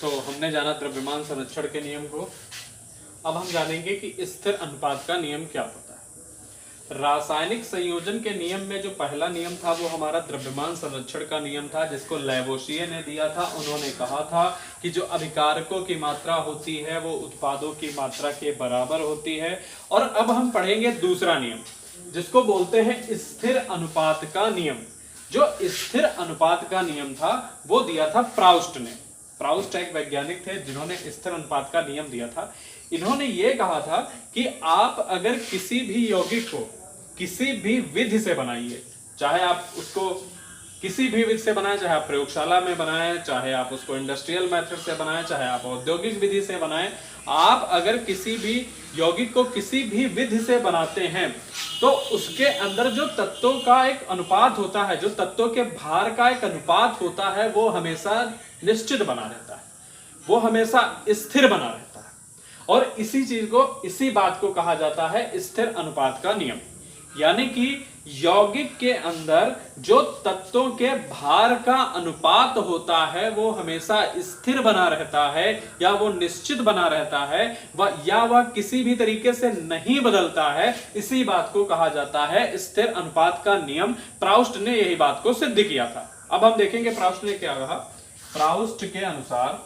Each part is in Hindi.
तो हमने जाना द्रव्यमान संरक्षण के नियम को। अब हम जानेंगे कि स्थिर अनुपात का नियम क्या होता है। रासायनिक संयोजन के नियम में जो पहला नियम था वो हमारा द्रव्यमान संरक्षण का नियम था, जिसको लैवोशिए ने दिया था। उन्होंने कहा था कि जो अभिकारकों की मात्रा होती है वो उत्पादों की मात्रा के बराबर होती है। और अब हम पढ़ेंगे दूसरा नियम, जिसको बोलते हैं स्थिर अनुपात का नियम। जो स्थिर अनुपात का नियम था वो दिया था प्राउस्ट ने। प्राउस्ट एक वैज्ञानिक थे जिन्होंने स्थिर अनुपात का नियम दिया था। इन्होंने ये कहा था कि आप अगर किसी भी यौगिक को किसी भी विधि से बनाइए, चाहे आप उसको किसी भी विधि से बनाएं, चाहे आप प्रयोगशाला में बनाएं, चाहे आप उसको इंडस्ट्रियल मेथड से बनाएं, चाहे आप औद्योगिक विधि से बनाएं, आप अगर किसी भी यौगिक को किसी भी विधि से बनाते हैं तो उसके अंदर जो तत्वों का एक अनुपात होता है, जो तत्वों के भार का एक अनुपात होता है, वो हमेशा निश्चित बना रहता है, वो हमेशा स्थिर बना रहता है। और इसी चीज को, इसी बात को कहा जाता है स्थिर अनुपात का नियम। यानी कि यौगिक के अंदर जो तत्वों के भार का अनुपात होता है वो हमेशा स्थिर बना रहता है, या वो निश्चित बना रहता है, या वह किसी भी तरीके से नहीं बदलता है। इसी बात को कहा जाता है स्थिर अनुपात का नियम। प्राउस्ट ने यही बात को सिद्ध किया था। अब हम देखेंगे प्राउस्ट ने क्या कहा। प्राउस्ट के अनुसार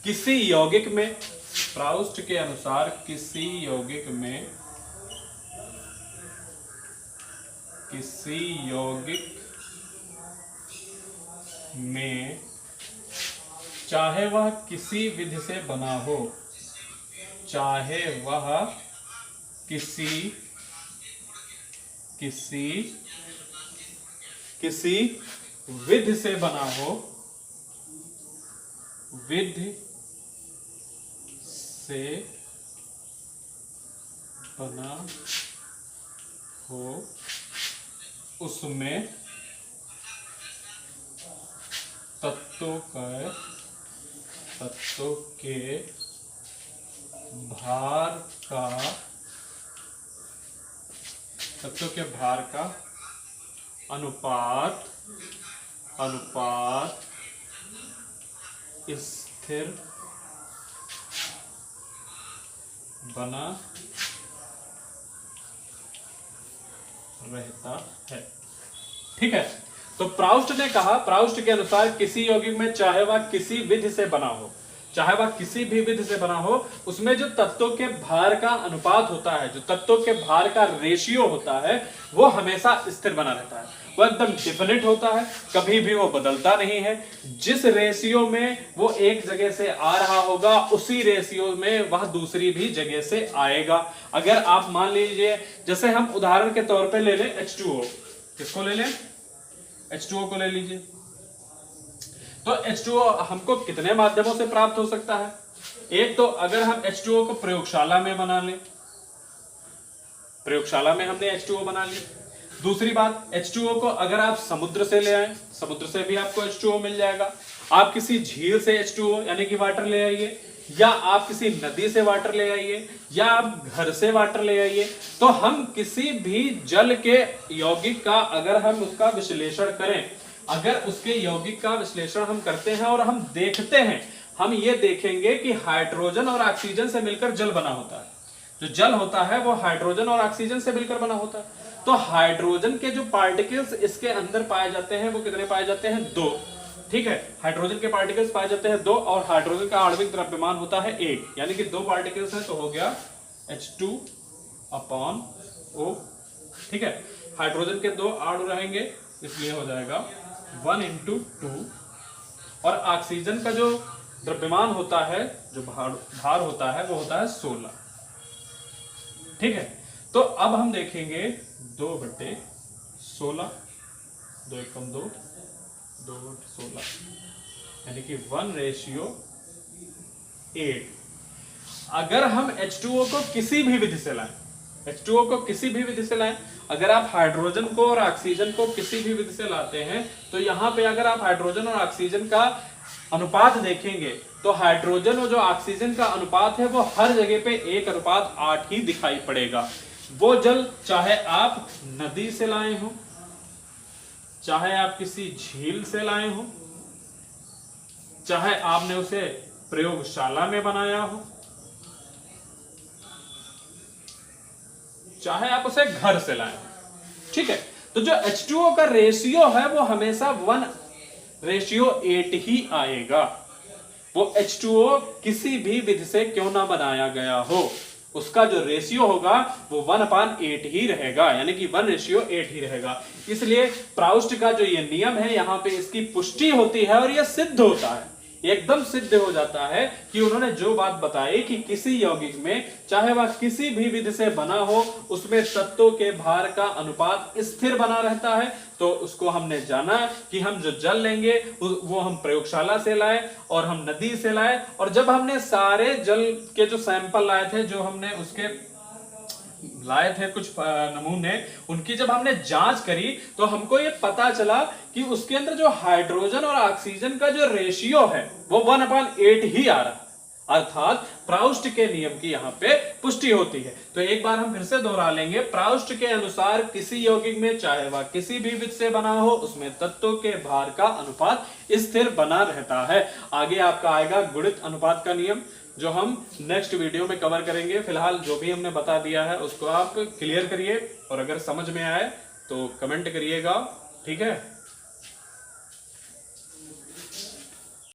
किसी यौगिक में, प्राउस्ट के अनुसार किसी यौगिक में चाहे वह किसी विधि से बना हो, चाहे वह किसी विधि से बना हो, विधि से बना हो, उसमें तत्वों के भार का अनुपात स्थिर बना रहता है। ठीक है, तो प्राउस्ट ने कहा, प्राउस्ट के अनुसार किसी यौगिक में चाहे वह किसी विधि से बना हो, चाहे वह किसी भी विधि से बना हो, उसमें जो तत्वों के भार का अनुपात होता है, जो तत्वों के भार का रेशियो होता है, वो हमेशा स्थिर बना रहता है। वो एकदम डिफिनिट होता है, कभी भी वो बदलता नहीं है। जिस रेशियो में वो एक जगह से आ रहा होगा, उसी रेशियो में वह दूसरी भी जगह से आएगा। अगर आप मान लीजिए, जैसे हम उदाहरण के तौर पे ले लें H2O, किसको ले लें? H2O को ले लीजिए। तो H2O हमको कितने माध्यमों से प्राप्त हो सकता है? एक तो अगर हम H2O को प्रयोगशाला में बना लें, प्रयोगशाला में हमने H2O बना ली। दूसरी बात, H2O को अगर आप समुद्र से ले आए, समुद्र से भी आपको H2O मिल जाएगा। आप किसी झील से H2O यानी कि वाटर ले आइए, या आप किसी नदी से वाटर ले आइए, या आप घर से वाटर ले आइए। तो हम किसी भी जल के यौगिक का अगर हम उसका विश्लेषण करें, अगर उसके यौगिक का विश्लेषण हम करते हैं और हम देखते हैं, हम ये देखेंगे कि हाइड्रोजन और ऑक्सीजन से मिलकर जल बना होता है। जो जल होता है वो हाइड्रोजन और ऑक्सीजन से मिलकर बना होता है। तो हाइड्रोजन के जो पार्टिकल्स इसके अंदर पाए जाते हैं वो कितने पाए जाते हैं? 2। ठीक है, हाइड्रोजन के पार्टिकल्स पाए जाते हैं 2, और हाइड्रोजन का आणविक द्रव्यमान होता है 1, यानी कि 2 पार्टिकल्स हैं, तो हो गया H2/O। ठीक है, हाइड्रोजन के 2 अणु रहेंगे, इसलिए हो जाएगा 1 × 2, और ऑक्सीजन का जो द्रव्यमान होता है, जो भार होता है, वो होता है 16। ठीक है, तो अब हम देखेंगे 2/16, 2 × 2, 2/16, यानी कि 1:8। अगर हम H2O को किसी भी विधि से लाएं, H2O को किसी भी विधि से लाएं, अगर आप हाइड्रोजन को और ऑक्सीजन को किसी भी विधि से लाते हैं, तो यहाँ पे अगर आप हाइड्रोजन और ऑक्सीजन का अनुपात देखेंगे, तो हाइड्रोजन और जो ऑक्सीजन का अनुपात है वो हर जगह पे 1:8 ही दिखाई पड़ेगा। वो जल चाहे आप नदी से लाए हो, चाहे आप किसी झील से लाए हो, चाहे आपने उसे प्रयोगशाला में बनाया हो, चाहे आप उसे घर से लाए हो, ठीक है। तो जो H2O का रेशियो है वो हमेशा 1:8 ही आएगा। वो H2O किसी भी विधि से क्यों ना बनाया गया हो, उसका जो रेशियो होगा वो 1/8 ही रहेगा, यानी कि 1:8 ही रहेगा। इसलिए प्राउस्ट का जो ये नियम है यहाँ पे इसकी पुष्टि होती है और ये सिद्ध होता है, एकदम सिद्ध हो जाता है कि उन्होंने जो बात बताई कि किसी यौगिक में चाहे वह किसी भी विधि से बना हो उसमें तत्वों के भार का अनुपात स्थिर बना रहता है। तो उसको हमने जाना कि हम जो जल लेंगे वो हम प्रयोगशाला से लाए और हम नदी से लाए, और जब हमने सारे जल के जो सैंपल लाए थे, जो हमने उसके लाए थे कुछ नमूने, उनकी जब हमने जांच करी तो हमको ये पता चला कि उसके अंदर जो हाइड्रोजन और ऑक्सीजन का जो रेशियो है वो 1/8 ही आ रहा है, अर्थात प्राउस्ट के नियम की यहाँ पे पुष्टि होती है। तो एक बार हम फिर से दोहरा लेंगे, प्राउस्ट के अनुसार किसी यौगिक में चाहे वह किसी भी विधि से बना हो उसमें तत्वों के भार का अनुपात स्थिर बना रहता है। आगे आपका आएगा गुणित अनुपात का नियम, जो हम नेक्स्ट वीडियो में कवर करेंगे। फिलहाल जो भी हमने बता दिया है उसको आप क्लियर करिए, और अगर समझ में आए तो कमेंट करिएगा, ठीक है।